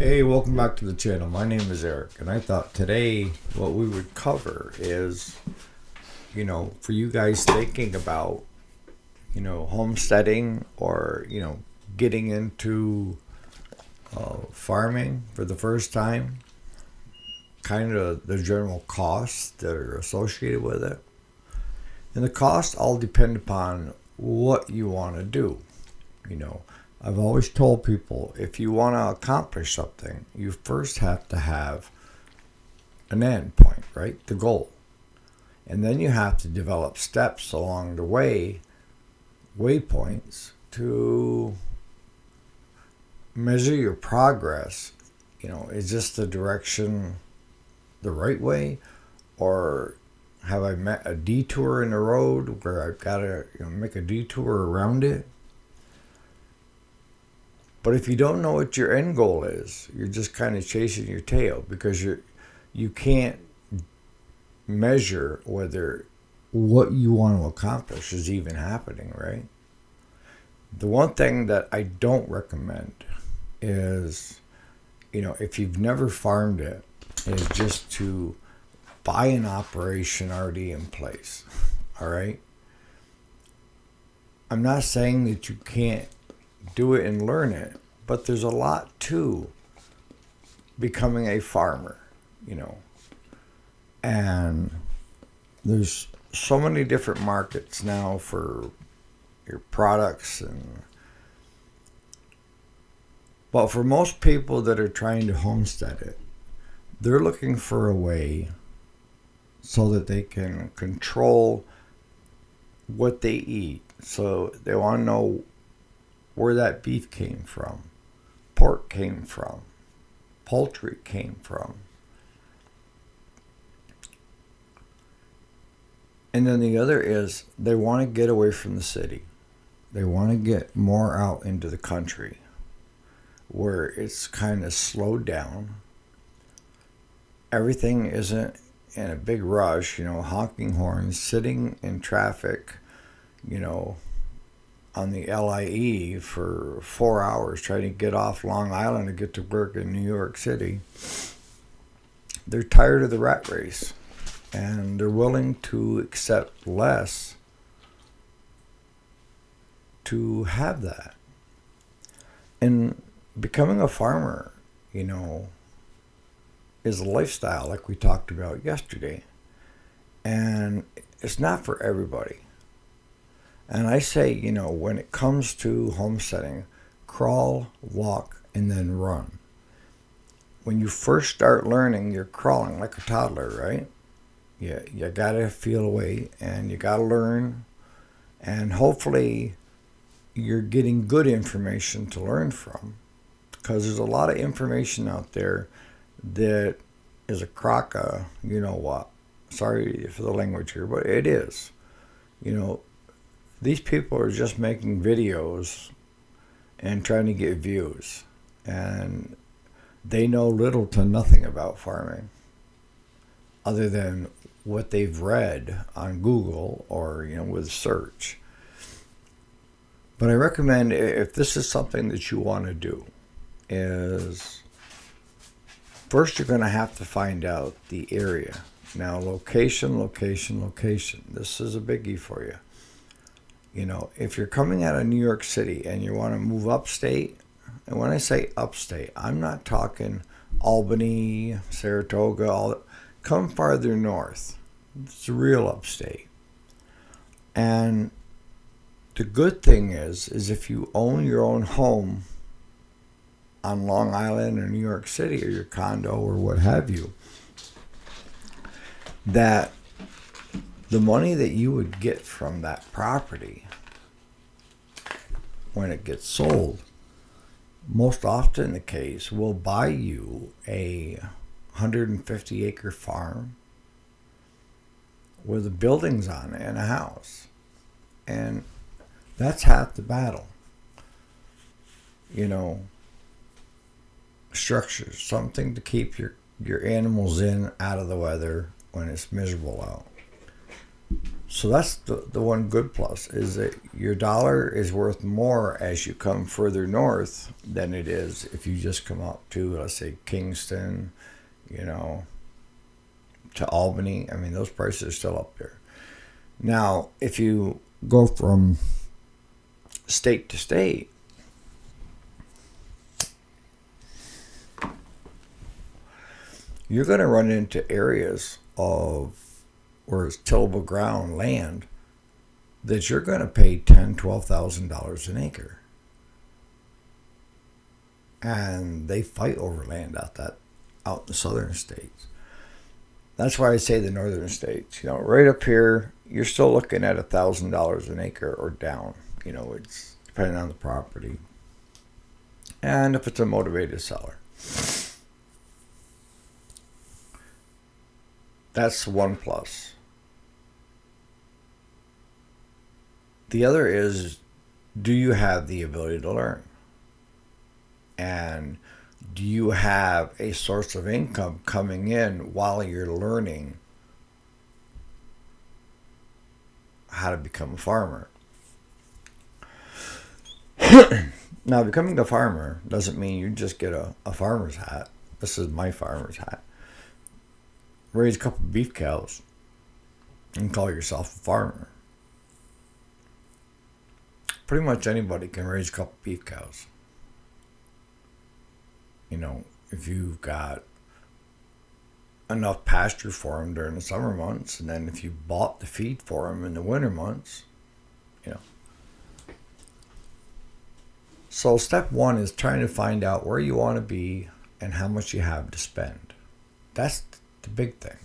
Hey, welcome back to the channel. My name is Eric, and I thought today what we would cover is, for you guys thinking about, homesteading or, getting into farming for the first time, kind of the general costs that are associated with it. And the costs all depend upon what you want to do. I've always told people if you want to accomplish something, you first have to have an end point, right? The goal. And then you have to develop steps along the way, waypoints, to measure your progress. Is this the direction the right way? Or have I met a detour in the road where I've got to make a detour around it? But if you don't know what your end goal is, you're just kind of chasing your tail because you can't measure whether what you want to accomplish is even happening, right? The one thing that I don't recommend is, if you've never farmed it, is just to buy an operation already in place, all right? I'm not saying that you can't do it and learn it, but there's a lot to becoming a farmer, and there's so many different markets now for your products. But for most people that are trying to homestead it, they're looking for a way so that they can control what they eat. So they want to know where that beef came from, pork came from, poultry came from. And then the other is they want to get away from the city. They want to get more out into the country where it's kind of slowed down. Everything isn't in a big rush, honking horns, sitting in traffic, on the LIE for 4 hours trying to get off Long Island to get to work in New York City. They're tired of the rat race, and they're willing to accept less to have that. And becoming a farmer, is a lifestyle like we talked about yesterday. And it's not for everybody. And I say, when it comes to homesteading, crawl, walk, and then run. When you first start learning, you're crawling like a toddler, right? You got to feel away, and you got to learn. And hopefully you're getting good information to learn from. Because there's a lot of information out there that is a crock of, what. Sorry for the language here, but it is. These people are just making videos and trying to get views. And they know little to nothing about farming other than what they've read on Google or, with search. But I recommend, if this is something that you want to do, is first you're going to have to find out the area. Now, location. This is a biggie for you. If you're coming out of New York City and you want to move upstate, and when I say upstate, I'm not talking Albany, Saratoga, come farther north. It's real upstate. And the good thing is if you own your own home on Long Island or New York City or your condo or what have you, that the money that you would get from that property when it gets sold, most often the case, will buy you a 150-acre farm with the buildings on it and a house. And that's half the battle. Structures, something to keep your animals in out of the weather when it's miserable out. So that's the one good plus is that your dollar is worth more as you come further north than it is if you just come up to, let's say, Kingston, you know, to Albany. I mean, those prices are still up there. Now, if you go from state to state, you're going to run into areas of where it's tillable ground land that you're going to pay $10,000-$12,000 an acre, and they fight over land out in the southern states. That's why I say the northern states. You know, right up here, you're still looking at $1,000 an acre or down. You know, it's depending on the property, and if it's a motivated seller. That's one plus. The other is, do you have the ability to learn? And do you have a source of income coming in while you're learning how to become a farmer? Now, becoming a farmer doesn't mean you just get a farmer's hat. This is my farmer's hat. Raise a couple of beef cows and call yourself a farmer. Pretty much anybody can raise a couple of beef cows. You know, if you've got enough pasture for them during the summer months, and then if you bought the feed for them in the winter months, you know. So step one is trying to find out where you want to be and how much you have to spend. That's the big thing.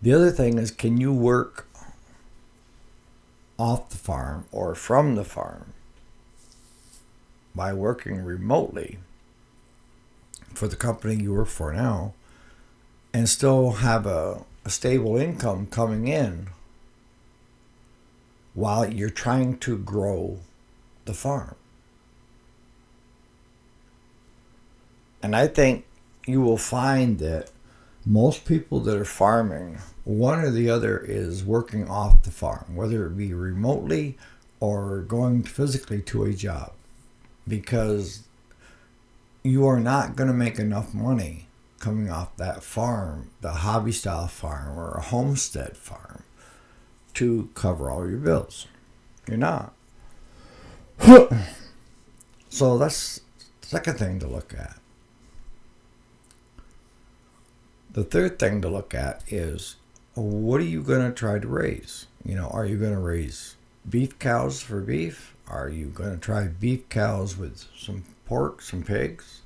The other thing is, can you work off the farm or from the farm by working remotely for the company you work for now and still have a stable income coming in while you're trying to grow the farm? And I think you will find that most people that are farming, one or the other is working off the farm, whether it be remotely or going physically to a job, because you are not going to make enough money coming off that farm, the hobby style farm or a homestead farm, to cover all your bills. You're not. So that's the second thing to look at. The third thing to look at is, what are you going to try to raise? You know, are you going to raise beef cows for beef? Are you going to try beef cows with some pork, some pigs?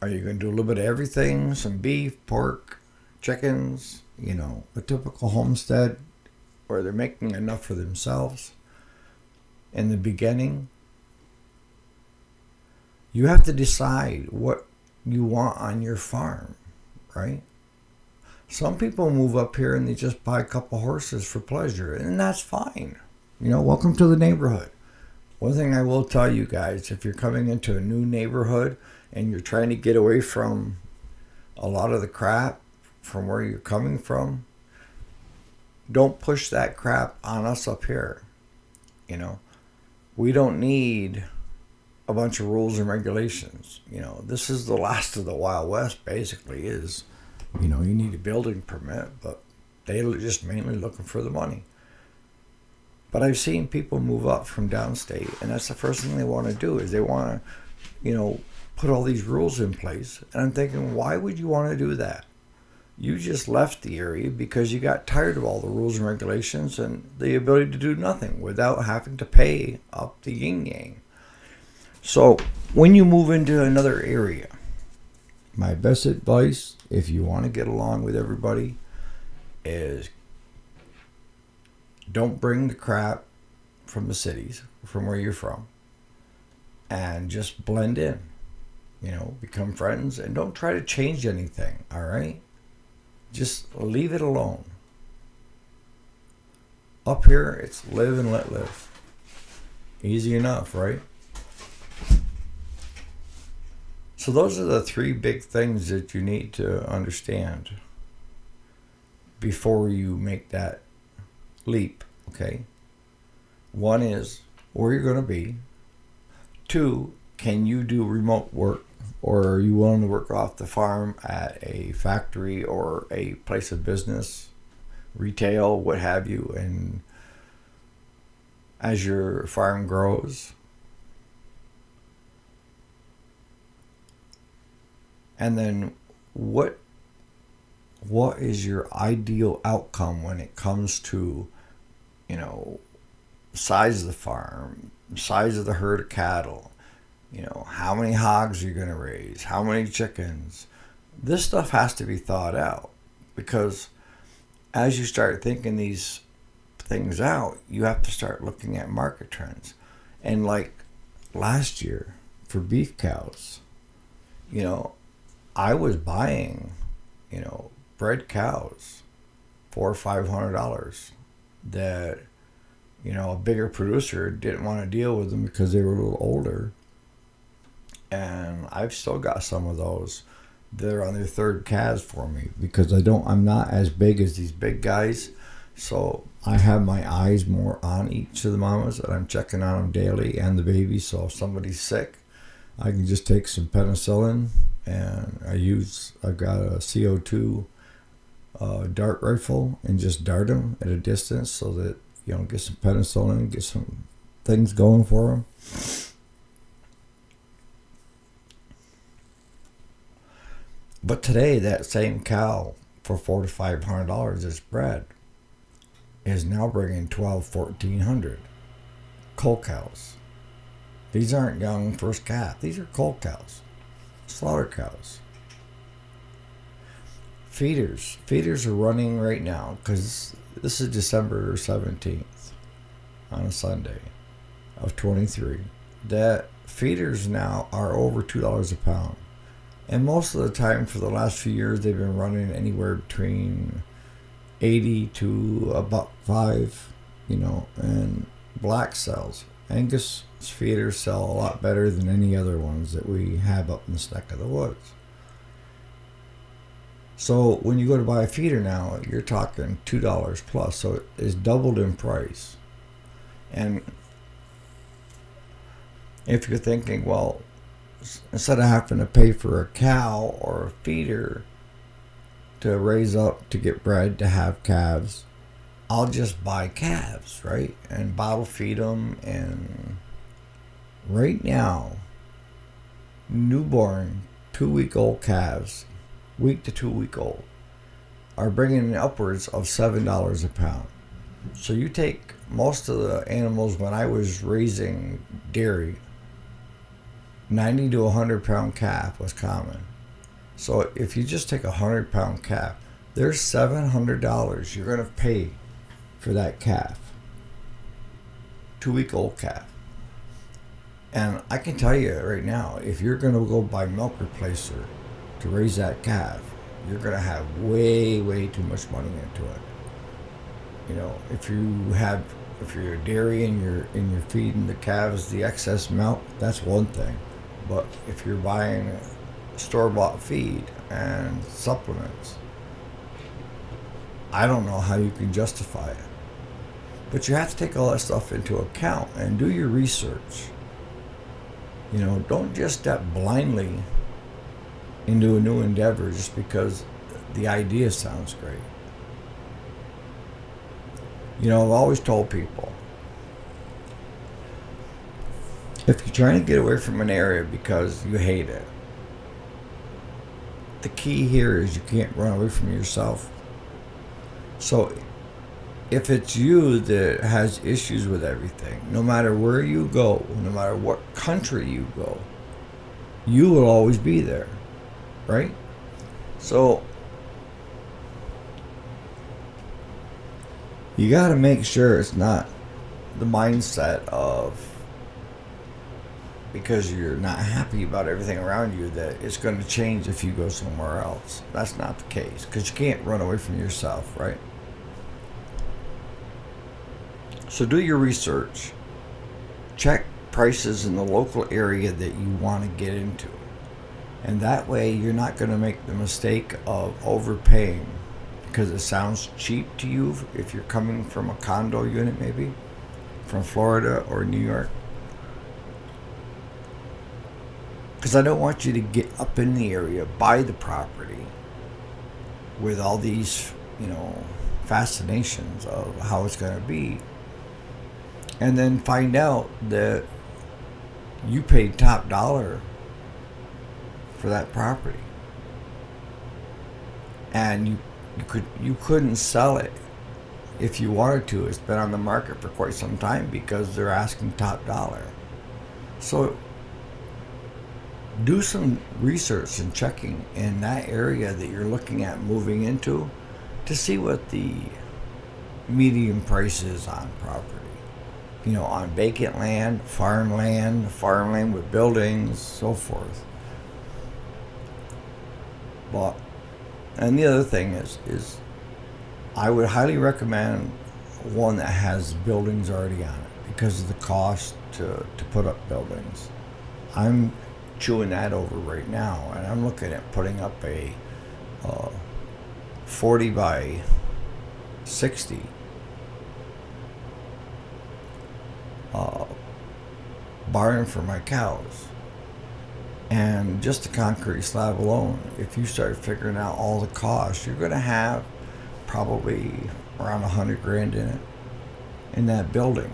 Are you going to do a little bit of everything? Some beef, pork, chickens, you know, a typical homestead where they're making enough for themselves in the beginning? You have to decide what you want on your farm, right? Some people move up here and they just buy a couple horses for pleasure, and that's fine. You know, welcome to the neighborhood. One thing I will tell you guys, if you're coming into a new neighborhood and you're trying to get away from a lot of the crap from where you're coming from, don't push that crap on us up here. You know, we don't need a bunch of rules and regulations. You know, this is the last of the Wild West, basically, is, you know, you need a building permit, but they're just mainly looking for the money. But I've seen people move up from downstate, and that's the first thing they want to do, is they want to, you know, put all these rules in place. And I'm thinking, why would you want to do that? You just left the area because you got tired of all the rules and regulations and the ability to do nothing without having to pay up the yin-yang. So when you move into another area, my best advice, if you want to get along with everybody, is don't bring the crap from the cities, from where you're from, and just blend in. You know, become friends, and don't try to change anything, all right? Just leave it alone. Up here, it's live and let live. Easy enough, right? So those are the three big things that you need to understand before you make that leap, okay? One is where you're going to be. Two, can you do remote work, or are you willing to work off the farm at a factory or a place of business, retail, what have you, and as your farm grows? And then what is your ideal outcome when it comes to, size of the farm, size of the herd of cattle, how many hogs you're going to raise, how many chickens? This stuff has to be thought out, because as you start thinking these things out, you have to start looking at market trends. And like last year for beef cows, I was buying, bred cows $400-$500 that, a bigger producer didn't want to deal with them because they were a little older. And I've still got some of those. They're on their third calves for me because I'm not as big as these big guys. So I have my eyes more on each of the mamas, and I'm checking on them daily and the babies. So if somebody's sick, I can just take some penicillin, and I've got a CO2 dart rifle and just dart them at a distance so that, get some penicillin, get some things going for them. But today, that same cow for $400 to $500 that's bred is now bringing $1,200-$1,400. Cull cows. These aren't young first calf. These are cull cows, slaughter cows. Feeders are running right now because this is December 17th on a Sunday of 23. That feeders now are over $2 a pound. And most of the time for the last few years, they've been running anywhere between 80 to $1.05, and black cells. Angus feeders sell a lot better than any other ones that we have up in this neck of the woods. So when you go to buy a feeder now, you're talking $2 plus. So it's doubled in price. And if you're thinking, well, instead of having to pay for a cow or a feeder to raise up to get bred to have calves, I'll just buy calves, right? And bottle feed them. And right now, newborn 2-week-old calves, week to 2-week-old, are bringing in upwards of $7 a pound. So you take most of the animals when I was raising dairy, 90 to 100 pound calf was common. So if you just take a 100 pound calf, there's $700 you're going to pay for that calf. 2-week-old calf. And I can tell you right now, if you're going to go buy milk replacer to raise that calf, you're going to have way, way too much money into it. If you're a dairy and you're feeding the calves the excess milk, that's one thing. But if you're buying store-bought feed and supplements, I don't know how you can justify it. But you have to take all that stuff into account and do your research. Don't just step blindly into a new endeavor just because the idea sounds great. I've always told people, if you're trying to get away from an area because you hate it, the key here is you can't run away from yourself. So if it's you that has issues with everything, no matter where you go, no matter what country you go, you will always be there, right? So you got to make sure it's not the mindset of, because you're not happy about everything around you, that it's going to change if you go somewhere else. That's not the case, because you can't run away from yourself, right? So do your research. Check prices in the local area that you want to get into. And that way you're not going to make the mistake of overpaying because it sounds cheap to you if you're coming from a condo unit, maybe from Florida or New York. Because I don't want you to get up in the area, buy the property with all these, fascinations of how it's going to be, and then find out that you paid top dollar for that property, and you couldn't sell it if you wanted to. It's been on the market for quite some time because they're asking top dollar. So do some research and checking in that area that you're looking at moving into to see what the median price is on property. On vacant land, farmland with buildings, so forth. But, and the other thing is I would highly recommend one that has buildings already on it because of the cost to put up buildings. I'm chewing that over right now, and I'm looking at putting up a 40 by 60 barn for my cows. And just the concrete slab alone, if you start figuring out all the costs, you're going to have probably around $100,000 in it, in that building.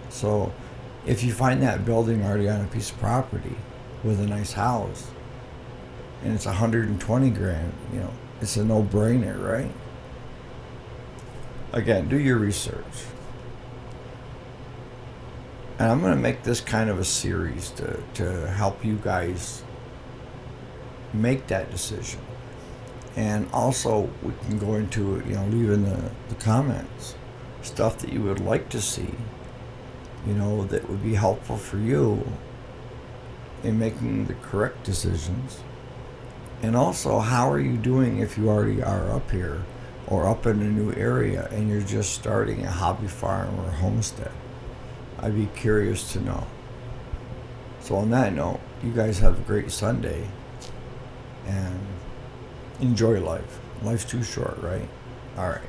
So if you find that building already on a piece of property with a nice house and it's $120,000, it's a no-brainer, right? Again, do your research. And I'm going to make this kind of a series to help you guys make that decision. And also, we can go into, leave in the comments stuff that you would like to see, that would be helpful for you in making the correct decisions. And also, how are you doing if you already are up here or up in a new area and you're just starting a hobby farm or a homestead? I'd be curious to know. So on that note, you guys have a great Sunday and enjoy life. Life's too short, right? All right.